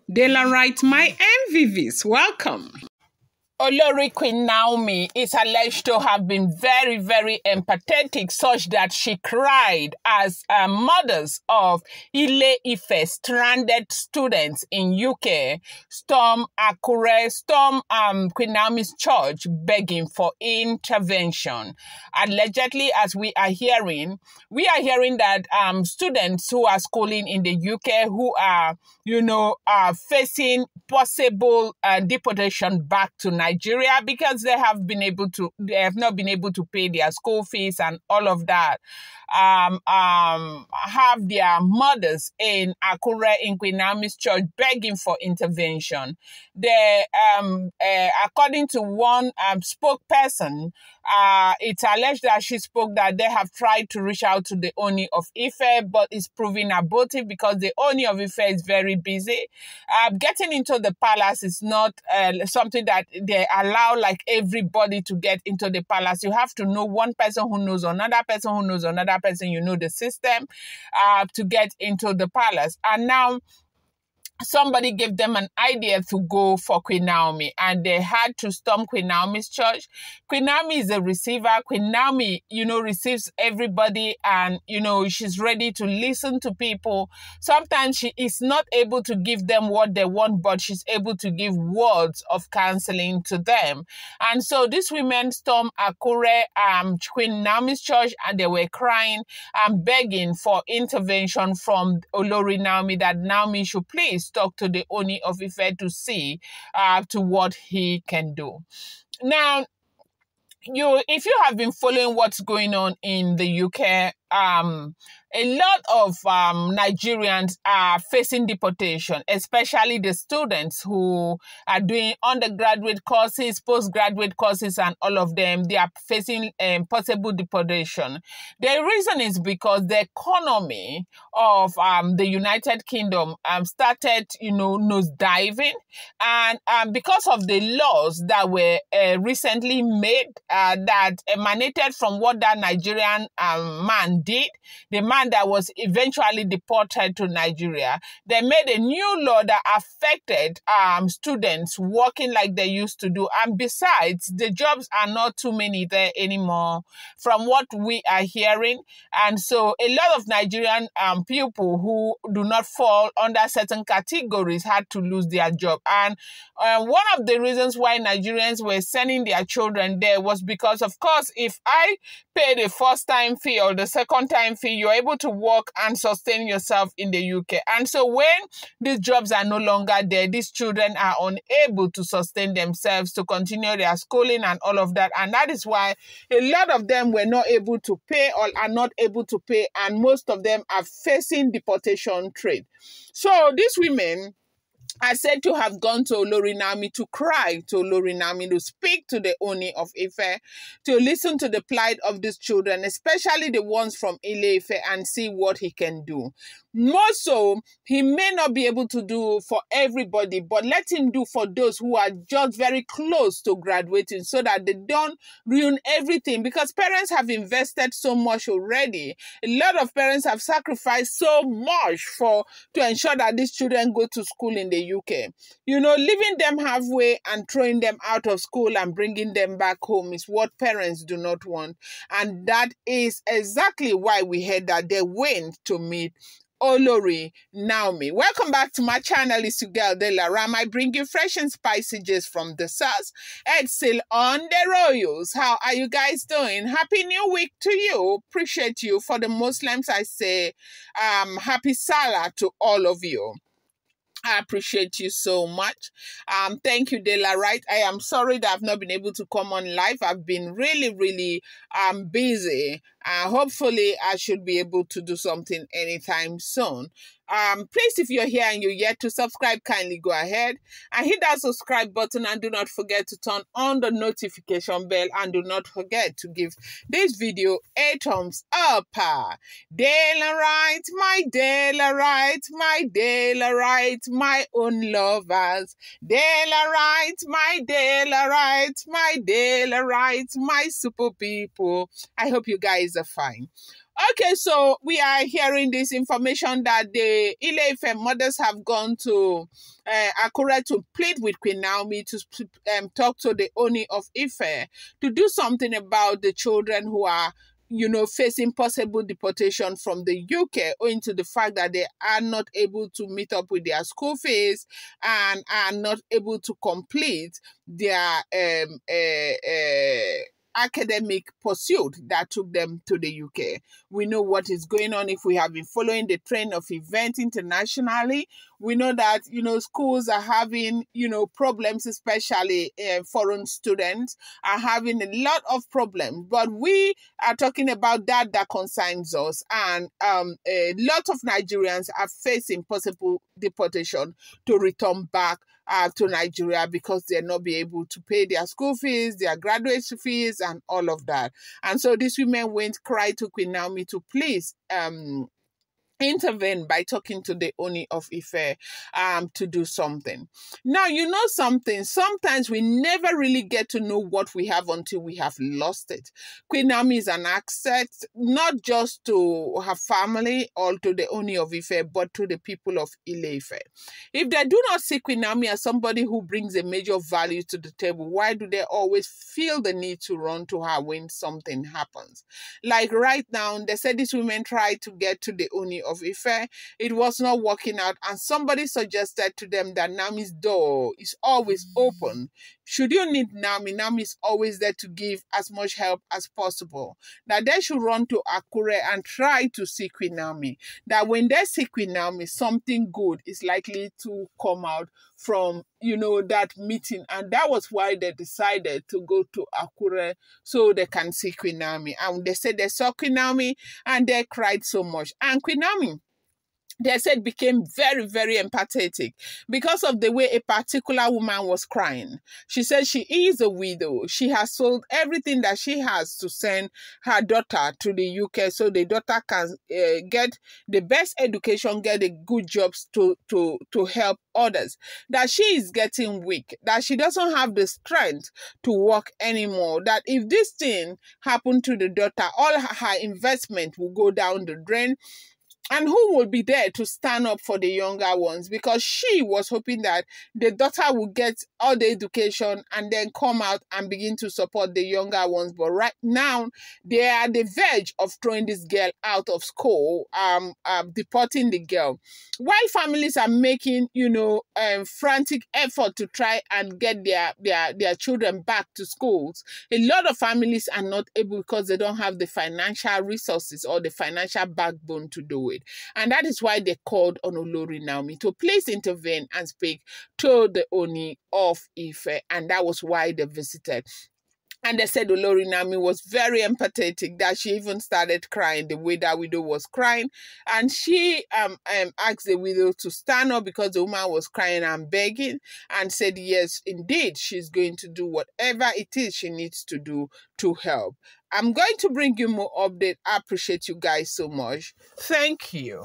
Daylight, my MVVs, welcome. Olori Queen Naomi is alleged to have been very, very empathetic, such that she cried as mothers of Ile Ife stranded students in UK storm Akure, storm Queen Naomi's church begging for intervention. Allegedly, as we are hearing that students who are schooling in the UK who are, facing possible deportation back to Nigeria because they have not been able to pay their school fees and all of that, have their mothers in Akure in Queen Naomi's church begging for intervention. According to one spokesperson, it's alleged that she spoke that they have tried to reach out to the Ooni of Ife, but it's proving abortive because the Ooni of Ife is very busy. Getting into the palace is not something that they allow like everybody to get into the palace. You have to know one person who knows another person who knows another person. You know the system to get into the palace. And now somebody gave them an idea to go for Queen Naomi, and they had to storm Queen Naomi's church. Queen Naomi is a receiver. Queen Naomi, receives everybody, and, she's ready to listen to people. Sometimes she is not able to give them what they want, but she's able to give words of counseling to them. And so these women stormed Akure, Queen Naomi's church, and they were crying and begging for intervention from Olori Naomi, that Naomi should please talk to the Ooni of Ife to see to what he can do. Now, if you have been following what's going on in the UK, a lot of Nigerians are facing deportation, especially the students who are doing undergraduate courses, postgraduate courses, and all of them. They are facing possible deportation. The reason is because the economy of the United Kingdom started, nosediving, and because of the laws that were recently made that emanated from what that Nigerian man did, the man that was eventually deported to Nigeria, they made a new law that affected students working like they used to do. And besides, the jobs are not too many there anymore from what we are hearing. And so a lot of Nigerian people who do not fall under certain categories had to lose their job. And one of the reasons why Nigerians were sending their children there was because, of course, if I pay the first-time fee or the second-time fee, you're able to work and sustain yourself in the UK. And so when these jobs are no longer there, these children are unable to sustain themselves, to continue their schooling and all of that. And that is why a lot of them were not able to pay or are not able to pay, and most of them are facing deportation trade. So these women are said to have gone to Olori Naomi to cry to Olori Naomi, to speak to the Ooni of Ife, to listen to the plight of these children, especially the ones from Ile Ife, and see what he can do. More so, he may not be able to do for everybody, but let him do for those who are just very close to graduating, so that they don't ruin everything, because parents have invested so much already. A lot of parents have sacrificed so much to ensure that these children go to school in the UK. Leaving them halfway and throwing them out of school and bringing them back home is what parents do not want. And that is exactly why we heard that they went to meet Olori Naomi. Welcome back to my channel. It's your girl Daylight. I bring you fresh and spicy gist from the source. It's still on the royals. How are you guys doing? Happy New Week to you. Appreciate you. For the Muslims, I say happy Salah to all of you. I appreciate you so much. Thank you, Daylight. I am sorry that I've not been able to come on live. I've been really, really busy. Hopefully, I should be able to do something anytime soon. Please, if you're here and you're yet to subscribe, kindly go ahead and hit that subscribe button, and do not forget to turn on the notification bell, and do not forget to give this video a thumbs up. Daylight, my Daylight, my Daylight, my own lovers. Daylight, my Daylight, my Daylight, my super people. I hope you guys are fine. Okay, so we are hearing this information that the Ile Ife mothers have gone to Akure to plead with Queen Naomi to talk to the Ooni of Ife to do something about the children who are, facing possible deportation from the UK owing to the fact that they are not able to meet up with their school fees and are not able to complete their academic pursuit that took them to the UK. We know what is going on if we have been following the trend of events internationally. We know that, schools are having, problems, especially foreign students are having a lot of problems. But we are talking about that concerns us. And a lot of Nigerians are facing possible deportation to return back to Nigeria because they'll not be able to pay their school fees, their graduate fees, and all of that. And so these women went cry to Queen Naomi to please intervene by talking to the Ooni of Ife to do something. Now, something, sometimes we never really get to know what we have until we have lost it. Queen Naomi is an asset, not just to her family or to the Ooni of Ife, but to the people of Ile Ife. If they do not see Queen Naomi as somebody who brings a major value to the table, why do they always feel the need to run to her when something happens? Like right now, they said these women tried to get to the Ooni of Ife. It was not working out, and somebody suggested to them that Naomi's door is always open. Should you need Naomi, Naomi is always there to give as much help as possible. That they should run to Akure and try to see Queen Naomi. That when they see Queen Naomi, something good is likely to come out from, that meeting. And that was why they decided to go to Akure so they can see Queen Naomi. And they said they saw Queen Naomi and they cried so much. And Queen Naomi, they said, became very, very empathetic because of the way a particular woman was crying. She said she is a widow. She has sold everything that she has to send her daughter to the UK so the daughter can get the best education, get a good jobs to help others. That she is getting weak, that she doesn't have the strength to work anymore, that if this thing happened to the daughter, all her investment will go down the drain. And who will be there to stand up for the younger ones? Because she was hoping that the daughter would get all the education and then come out and begin to support the younger ones. But right now, they are at the verge of throwing this girl out of school, deporting the girl. While families are making, frantic effort to try and get their children back to schools, a lot of families are not able because they don't have the financial resources or the financial backbone to do it. And that is why they called on Olori Naomi to please intervene and speak to the Ooni of Ife. And that was why they visited. And they said Olori Naomi was very empathetic, that she even started crying the way that widow was crying. And she asked the widow to stand up because the woman was crying and begging, and said, yes, indeed, she's going to do whatever it is she needs to do to help. I'm going to bring you more update. I appreciate you guys so much. Thank you.